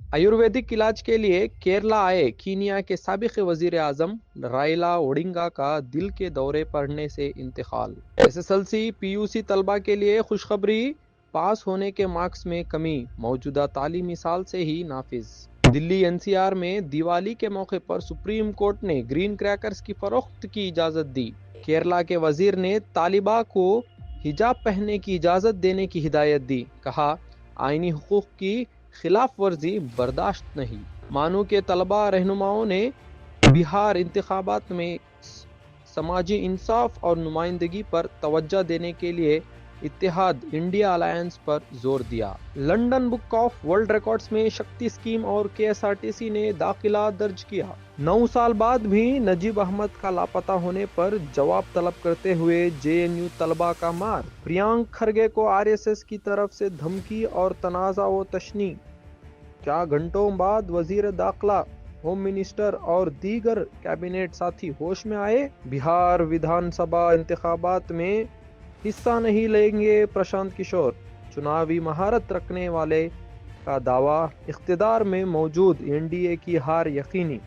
आयुर्वेदिक इलाज के लिए केरला आए कीनिया के साबिक वजीर आजम राइला ओडिंगा का दिल के दौरे पड़ने से इंतकाल। एसएसएलसी पीयूसी तलबा के लिए खुशखबरी, पास होने के मार्क्स में कमी मौजूदा तालीमी साल से ही नाफिज। दिल्ली एनसीआर में दिवाली के मौके पर सुप्रीम कोर्ट ने ग्रीन क्रैकर्स की फरोख्त की इजाजत दी। केरला के वजीर ने तालिबा को हिजाब पहनने की इजाजत देने की हिदायत दी। कहा, आईनी हुकूक की खिलाफ वर्जी बर्दाश्त नहीं। मानू के तलबा रहनुमाओं ने बिहार इंतखाबात में समाजी इंसाफ और नुमाइंदगी पर तवज्जो देने के लिए इत्तेहाद इंडिया अलायंस पर जोर दिया। London book of world records में शक्ति स्कीम और केएसआरटीसी ने दाखिला दर्ज किया। 9 साल बाद भी नजीब अहमद का लापता होने पर जवाब तलब करते हुए जेएनयू तलबा का मार। प्रियांक खरगे को आरएसएस की तरफ से धमकी और तनाज़ा व तशनी। क्या घंटों बाद वजीर दाखिला, होम मिनिस्टर और दीगर कैबिनेट साथी होश में आए? बिहार विधानसभा इंतखाबात में हिस्सा नहीं लेंगे प्रशांत किशोर। चुनावी महारत रखने वाले का दावा, इख्तिदार में मौजूद एनडीए की हार यकीनी।